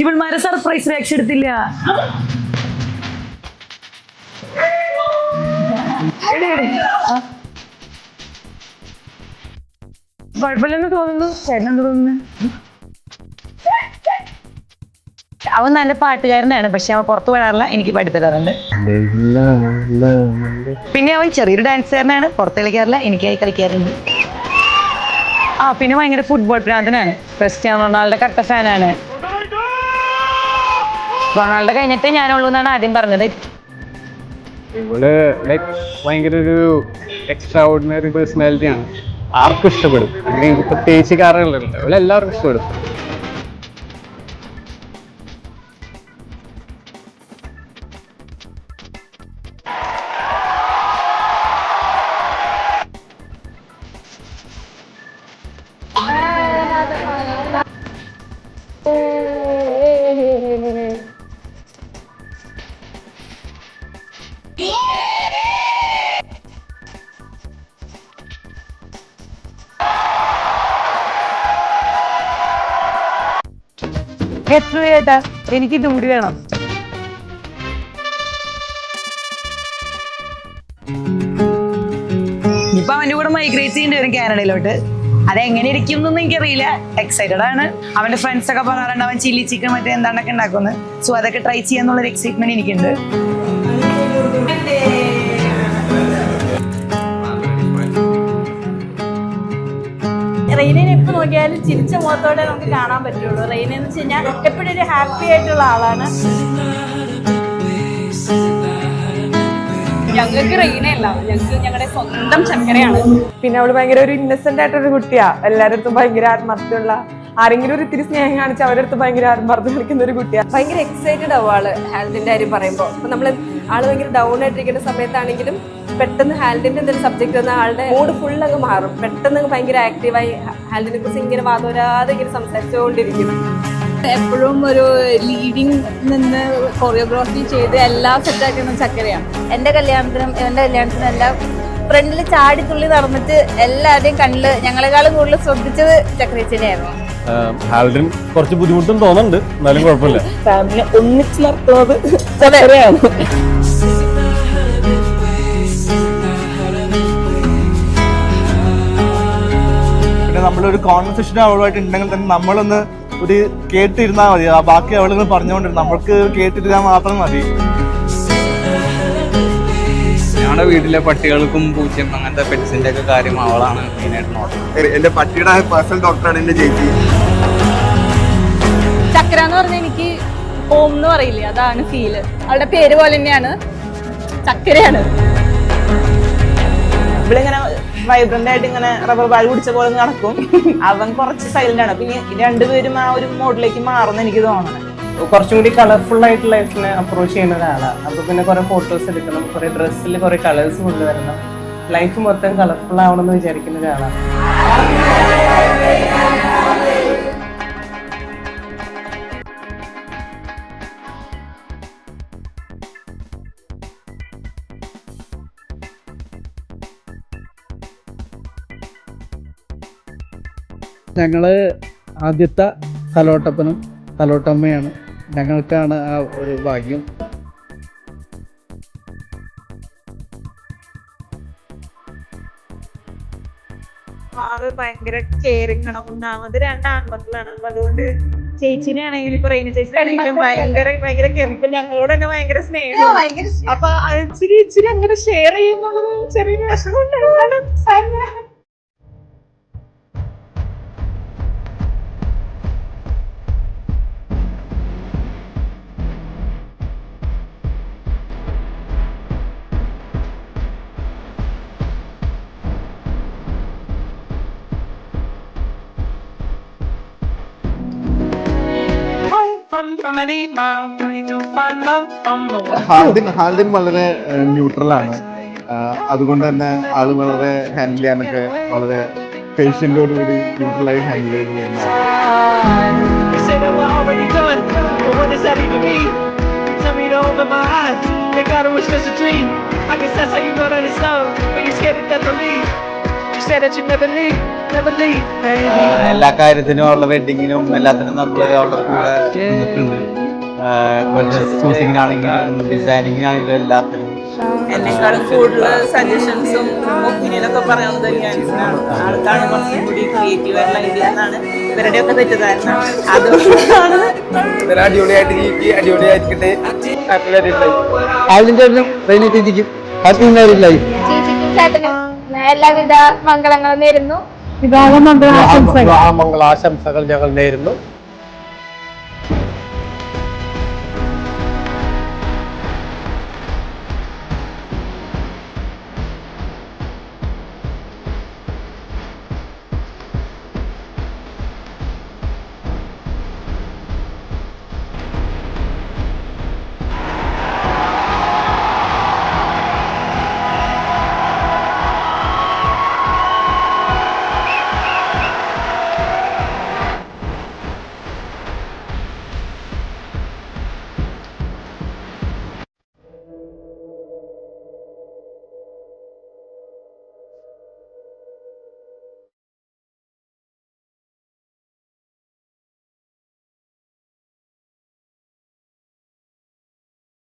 ഇവന്മാരെ സർപ്രൈസ് രക്ഷ എടുത്തില്ല. കുഴപ്പമില്ലെന്ന് തോന്നുന്നു. ചേട്ടനെന്ത് തോന്നുന്നു? അവൻ നല്ല പാട്ടുകാരനാണ്, പക്ഷെ അവൻ പുറത്തു പോകാറില്ല, എനിക്ക് പഠിത്തരാറുണ്ട്. പിന്നെ അവൻ ചെറിയൊരു ഡാൻസുകാരനാണ്, പുറത്ത് കളിക്കാറില്ല, എനിക്കായി കളിക്കാറുണ്ട്. പിന്നെ ഭയങ്കര ഫുട്ബോൾ ഭ്രാന്തനാണ്. ക്രിസ്ത്യാനോ റൊണാൾഡോ കട്ട ഫാനാണ്. റൊണാൾഡോ കഴിഞ്ഞിട്ടേ ഞാനുള്ളൂ എന്നാണ് ആദ്യം പറഞ്ഞത്. ഇവള് ഭയങ്കര ഒരു എക്സ്ട്രാ ഓർഡിനറി പേഴ്സണാലിറ്റിയാണ്. ആർക്കും ഇഷ്ടപ്പെടും. പ്രത്യേകിച്ച് കാരണങ്ങളുണ്ട്. ഇവിടെ എല്ലാവർക്കും ഇഷ്ടപ്പെടും. എത്ര ചേട്ടാ, എനിക്ക് ഇതും കൂടി വേണം. ഇപ്പൊ അവന്റെ കൂടെ മൈഗ്രേറ്റ് ചെയ്യേണ്ടി വരും കാനഡയിലോട്ട്. അതെങ്ങനെ ഇരിക്കും എന്നൊന്നും എനിക്കറിയില്ല. എക്സൈറ്റഡ് ആണ്. അവന്റെ ഫ്രണ്ട്സ് ഒക്കെ പറയാറുണ്ട് അവൻ ചില്ലി ചിക്കൻ മറ്റേ എന്താണ്ടൊക്കെ ഉണ്ടാക്കുന്നത്. സോ അതൊക്കെ ട്രൈ ചെയ്യാന്നുള്ളൊരു എക്സൈറ്റ്മെന്റ് എനിക്കുണ്ട്. റെയിനെ എപ്പോ നോക്കിയാലും ചിരിച്ച മുഖത്തോടെ നമുക്ക് കാണാൻ പറ്റുള്ളൂ. റെയിനെ എന്ന് വെച്ച് കഴിഞ്ഞാൽ എപ്പോഴും ഒരു ഹാപ്പി ആയിട്ടുള്ള ആളാണ്. ഞങ്ങൾക്ക് റെയിനല്ല, ഞങ്ങൾക്ക് ഞങ്ങളുടെ സ്വന്തം ചക്കരയാണ്. പിന്നെ അവള് ഭയങ്കര ഒരു ഇന്നസെന്റ് ആയിട്ടൊരു കുട്ടിയാ. എല്ലാവരുടെ അടുത്തും ഭയങ്കര ആത്മാർത്ഥമുള്ള, ആരെങ്കിലും ഒരു ഇത്തിരി സ്നേഹം കാണിച്ച് അവരുടെ അടുത്ത് ഭയങ്കര ആത്മാർത്ഥം കളിക്കുന്ന ഒരു കുട്ടിയാ. ഭയങ്കര എക്സൈറ്റഡ് ആവും ആള് ഹാൽഡിന്റെ കാര്യം പറയുമ്പോൾ. അപ്പൊ നമ്മള് ആള് ഭയങ്കര ഡൗൺ ആയിട്ടിരിക്കുന്ന സമയത്താണെങ്കിലും പെട്ടെന്ന് ഹാൽഡിന്റെ എന്തെങ്കിലും സബ്ജക്ട് വന്നാൽ ആളുടെ മൂഡ് ഫുൾ അങ്ങ് മാറും. പെട്ടെന്ന് ഭയങ്കര ആക്റ്റീവായി ഹാൽഡിനെ കുറിച്ച് ഇങ്ങനെ വാദോരാതെ ഇങ്ങനെ സംസാരിച്ചുകൊണ്ടിരിക്കണം. എപ്പോഴും ഒരു ലീഡിങ് നിന്ന് കൊറിയോഗ്രാഫി ചെയ്ത് എല്ലാം സെറ്റാക്കുന്ന ചക്കരയാണ്. എന്റെ കല്യാണത്തിനും എന്റെ കല്യാണത്തിനും എല്ലാം ഫ്രണ്ടിൽ ചാടിത്തുള്ളി നടന്നിട്ട് എല്ലാവരുടെയും കണ്ണില് ഞങ്ങളെക്കാളും കൂടുതൽ ശ്രദ്ധിച്ചത് ചക്രേച്ചിനെയായിരുന്നു. ഹാൽഡിൻ കുറച്ച് ബുദ്ധിമുട്ടും തോന്നുന്നുണ്ട്, എന്നാലും കുഴപ്പമില്ല. ഫാമിലി ഒന്നിച്ച് നടത്തുന്നത് ചക്കരയാണ്. പിന്നെ നമ്മളൊരു കോൺവെർസേഷൻ അവളുമായിട്ട് ഉണ്ടെങ്കിൽ തന്നെ നമ്മളൊന്ന് ഒരു കേട്ടിരുന്നാൽ മതി. ബാക്കി അവളിങ്ങനെ പറഞ്ഞുകൊണ്ടിരുന്നു, നമ്മൾക്ക് കേട്ടിരുന്നാൽ മാത്രം മതി. ഞങ്ങളുടെ വീട്ടിലെ പട്ടികൾക്കും പൂച്ചയും അങ്ങനത്തെ പെറ്റ്സിന്റെ ഒക്കെ കാര്യം അവളാണ് മെയിനായിട്ട് നോക്കുന്നത്. എന്റെ പട്ടിയുടെ പേഴ്സണൽ ഡോക്ടറാണ് എന്റെ ചേച്ചി. ചക്കര എന്ന് പറഞ്ഞാൽ എനിക്ക് ഹോം എന്ന് പറയില്ലേ, അതാണ് ഫീല്. അവളുടെ പേര് പോലെ തന്നെയാണ്, ചക്കരയാണ്. ഇവളിങ്ങനെ വൈബ്രന്റ് ആയിട്ട് ഇങ്ങനെ റബ്ബർ ബാൽ പിടിച്ച പോലെ നടക്കും. അവൻ കുറച്ച് സൈലന്റ് ആണ്. പിന്നെ രണ്ടുപേരും ആ ഒരു മോഡിലേക്ക് മാറുന്ന എനിക്ക് തോന്നണം. കുറച്ചും കൂടി കളർഫുൾ ആയിട്ട് ലൈഫിനെ അപ്രോച്ച് ചെയ്യുന്ന ഒരാളാണ്. അപ്പൊ പിന്നെ കുറെ ഫോട്ടോസ് എടുക്കണം, കുറെ ഡ്രസ്സിൽ കുറെ കളേഴ്സ് കൊണ്ടുവരണം, ലൈഫ് മൊത്തം കളർഫുൾ ആവണമെന്ന് വിചാരിക്കുന്ന ഒരാളാണ്. ഞങ്ങള് ആദ്യത്തെ തലോട്ടപ്പനും തലോട്ടമ്മയാണ്. ഞങ്ങൾക്കാണ് ആ ഒരു ഭാഗ്യം. ആള് ഭയങ്കര കെയറിംഗ് ആണ്. ഒന്നാമത് രണ്ട് ആൺമക്കളാണ്. അപ്പൊ അതുകൊണ്ട് ചേച്ചിനെ ആണെങ്കിലും ഇപ്പൊ റെയിന ചേച്ചി ആണെങ്കിലും ഭയങ്കര കെയറിംഗ്. ഞങ്ങളോട് തന്നെ ഭയങ്കര സ്നേഹം. അപ്പൊ ഇച്ചിരി അങ്ങനെ ഷെയർ ചെയ്യുന്നത് ചെറിയൊരു വിഷമം. ഹാൽഡിൻ വളരെ ന്യൂട്രലാണ്. അതുകൊണ്ട് തന്നെ ആള് വളരെ ഹാൻഡിൽ ചെയ്യാനൊക്കെ വളരെ പേഷ്യന്റോടുകൂടി ന്യൂട്രലായി ഹാൻഡിൽ ചെയ്യുന്നതാണ്. I guess that's how you know that it's love. When you're scared to death of me, you say that you never leave. എല്ലാ കാര്യത്തിനും അവളുടെ വെഡിങ്ങിനും എല്ലാത്തിനും നമ്മൾ അവളുടെ കൂടെ നിന്നിട്ടുണ്ട്. ഷൂട്ടിങ്ങിനാണെങ്കിലും ഡിസൈനിങ്ങിനാണെങ്കിലും എല്ലാത്തിനും. എന്നെക്കാളും കൂടുതൽ സജഷൻസും ഒപ്പീനിയനൊക്കെ പറയുന്നത് ധ്യാൻസിനാണ്. ആൾക്കാണ് കുറച്ചും കൂടി ക്രിയേറ്റീവ് ആയിട്ടുള്ള ഐഡിയ എന്നാണ് ഇവരുടെയൊക്കെ തെറ്റിദ്ധാരണ. അതുകൊണ്ടാണ് അടിപൊളിയായിട്ട് അടിപൊളിയായിരിക്കട്ടെ. ചേച്ചിക്കും ചേട്ടനും എല്ലാവിധ മംഗളങ്ങളും നേരുന്നു. വിവാഹ മംഗളാശംസകൾ ഞങ്ങൾ നേരുന്നു.